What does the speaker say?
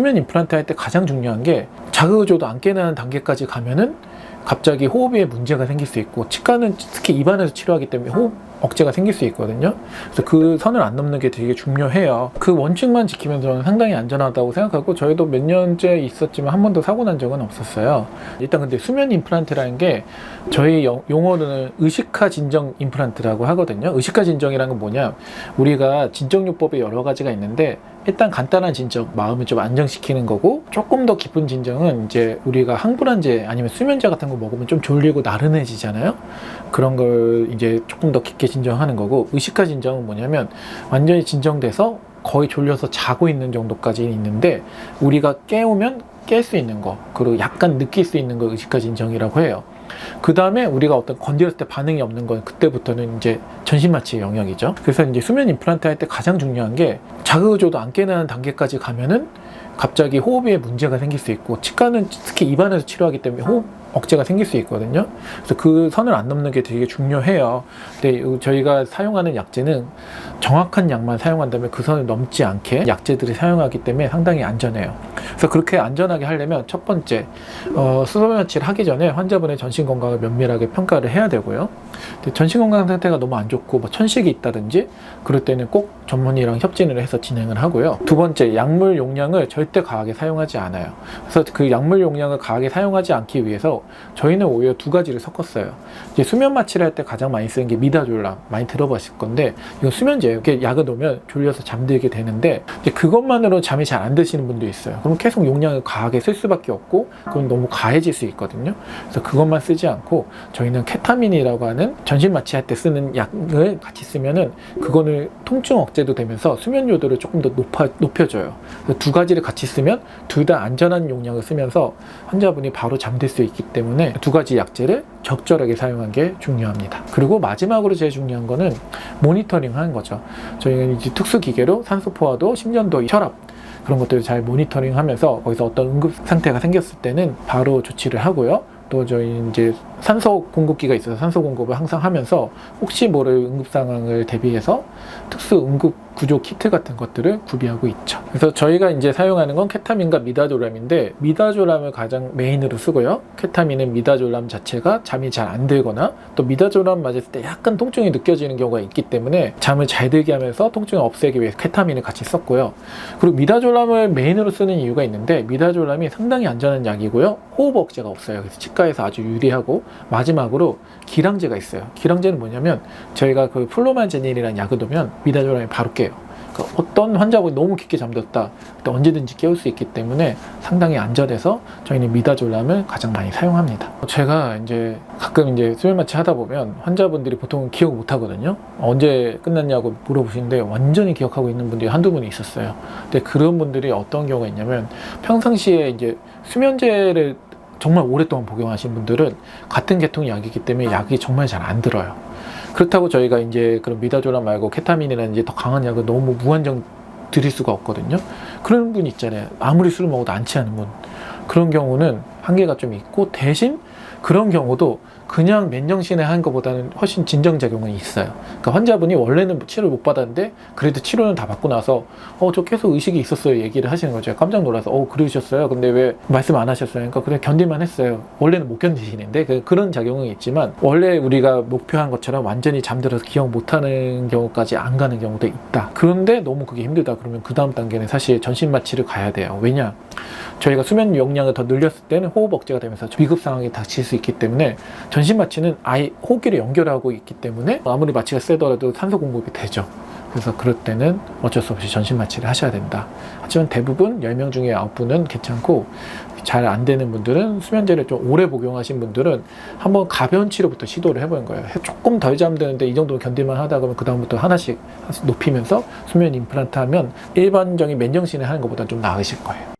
수면 임플란트 할 때 가장 중요한 게 자극을 줘도 안 깨는 단계까지 가면은 갑자기 호흡에 문제가 생길 수 있고, 치과는 특히 입안에서 치료하기 때문에 호흡 억제가 생길 수 있거든요. 그래서 그 선을 안 넘는 게 되게 중요해요. 그 원칙만 지키면 저는 상당히 안전하다고 생각하고, 저희도 몇 년째 있었지만 한 번도 사고 난 적은 없었어요. 일단 근데 수면 임플란트라는 게 저희 용어로는 의식화 진정 임플란트라고 하거든요. 의식화 진정이라는 건 뭐냐, 우리가 진정요법에 여러 가지가 있는데 일단 간단한 진정, 마음을 좀 안정시키는 거고, 조금 더 깊은 진정은 이제 우리가 항불안제 아니면 수면제 같은 거 먹으면 좀 졸리고 나른해지잖아요. 그런 걸 이제 조금 더 깊게 진정하는 거고, 의식화 진정은 뭐냐면 완전히 진정돼서 거의 졸려서 자고 있는 정도까지 있는데 우리가 깨우면 깰 수 있는 거, 그리고 약간 느낄 수 있는 거 의식화 진정이라고 해요. 그 다음에 우리가 어떤 건드렸을 때 반응이 없는 건 그때부터는 이제 전신마취의 영역이죠. 그래서 이제 수면 임플란트 할 때 가장 중요한 게 자극을 줘도 안 깨는 단계까지 가면은 갑자기 호흡에 문제가 생길 수 있고, 치과는 특히 입안에서 치료하기 때문에 호흡 억제가 생길 수 있거든요. 그래서 그 선을 안 넘는 게 되게 중요해요. 근데 저희가 사용하는 약제는 정확한 약만 사용한다면 그 선을 넘지 않게 약제들을 사용하기 때문에 상당히 안전해요. 그래서 그렇게 안전하게 하려면 첫 번째, 수면 마취를 하기 전에 환자분의 전신 건강을 면밀하게 평가를 해야 되고요. 근데 전신 건강 상태가 너무 안 좋고 뭐 천식이 있다든지 그럴 때는 꼭 전문의랑 협진을 해서 진행을 하고요. 두 번째, 약물 용량을 절대 과하게 사용하지 않아요. 그래서 그 약물 용량을 과하게 사용하지 않기 위해서 저희는 오히려 두 가지를 섞었어요. 이제 수면 마취를 할 때 가장 많이 쓰는 게 미다졸람, 많이 들어보실 건데 이거 수면제예요. 이렇게 약을 놓으면 졸려서 잠들게 되는데 이제 그것만으로 잠이 잘 안 드시는 분도 있어요. 그럼 계속 용량을 과하게 쓸 수밖에 없고 그럼 너무 과해질 수 있거든요. 그래서 그것만 쓰지 않고 저희는 케타민이라고 하는 전신 마취할 때 쓰는 약을 같이 쓰면은 그거는 통증 억제도 되면서 수면 요도를 조금 더 높여줘요. 두 가지를 같이 쓰면 둘 다 안전한 용량을 쓰면서 환자분이 바로 잠들 수 있기 때문에 두 가지 약제를 적절하게 사용한 게 중요합니다. 그리고 마지막으로 제일 중요한 거는 모니터링 하는 거죠. 저희는 이제 특수 기계로 산소 포화도, 심전도, 혈압 그런 것들을 잘 모니터링 하면서 거기서 어떤 응급 상태가 생겼을 때는 바로 조치를 하고요. 또 저희 이제 산소 공급기가 있어서 산소 공급을 항상 하면서 혹시 모를 응급 상황을 대비해서 특수 응급 구조 키트 같은 것들을 구비하고 있죠. 그래서 저희가 이제 사용하는 건 케타민과 미다졸람인데 미다졸람을 가장 메인으로 쓰고요. 케타민은 미다졸람 자체가 잠이 잘 안 들거나 또 미다졸람 맞을 때 약간 통증이 느껴지는 경우가 있기 때문에 잠을 잘 들게 하면서 통증을 없애기 위해서 케타민을 같이 썼고요. 그리고 미다졸람을 메인으로 쓰는 이유가 있는데 미다졸람이 상당히 안전한 약이고요. 호흡 억제가 없어요. 그래서 치과에서 아주 유리하고, 마지막으로 기량제가 있어요. 기량제는 뭐냐면 저희가 그 플로마제닐이라는 약을 놓으면 미다졸람이 바로 깨요. 그러니까 어떤 환자분이 너무 깊게 잠들었다 그때 언제든지 깨울 수 있기 때문에 상당히 안전해서 저희는 미다졸람을 가장 많이 사용합니다. 제가 이제 가끔 이제 수면 마취 하다 보면 환자분들이 보통 기억 못 하거든요. 언제 끝났냐고 물어보시는데 완전히 기억하고 있는 분들이 한두 분이 있었어요. 근데 그런 분들이 어떤 경우가 있냐면 평상시에 이제 수면제를 정말 오랫동안 복용하신 분들은 같은 계통의 약이기 때문에 약이 정말 잘 안 들어요. 그렇다고 저희가 이제 그런 미다졸람 말고 케타민이라는 이제 더 강한 약을 너무 무한정 드릴 수가 없거든요. 그런 분 있잖아요. 아무리 술을 먹어도 안 취하는 분. 그런 경우는 한계가 좀 있고, 대신 그런 경우도 그냥 맨정신에 한 것보다는 훨씬 진정작용은 있어요. 그러니까 환자분이 원래는 치료를 못 받았는데 그래도 치료는 다 받고 나서 저 계속 의식이 있었어요 얘기를 하시는 거죠. 깜짝 놀라서 그러셨어요? 근데 왜 말씀 안 하셨어요? 그러니까 그냥 견딜만 했어요. 원래는 못 견디시는데 그런 작용은 있지만 원래 우리가 목표한 것처럼 완전히 잠들어서 기억 못하는 경우까지 안 가는 경우도 있다. 그런데 너무 그게 힘들다 그러면 그 다음 단계는 사실 전신 마취를 가야 돼요. 왜냐? 저희가 수면 용량을 더 늘렸을 때는 호흡 억제가 되면서 비급 상황이 닥칠 수 있기 때문에 전신 마취는 아예 호흡기를 연결하고 있기 때문에 아무리 마취가 세더라도 산소 공급이 되죠. 그래서 그럴 때는 어쩔 수 없이 전신 마취를 하셔야 된다. 하지만 대부분 10명 중에 9분은 괜찮고, 잘 안 되는 분들은 수면제를 좀 오래 복용하신 분들은 한번 가벼운 치료부터 시도를 해보는 거예요. 조금 덜 잠드는데 이 정도면 견딜만 하다 그러면 그 다음부터 하나씩 높이면서 수면 임플란트 하면 일반적인 맨정신에 하는 것보다 좀 나으실 거예요.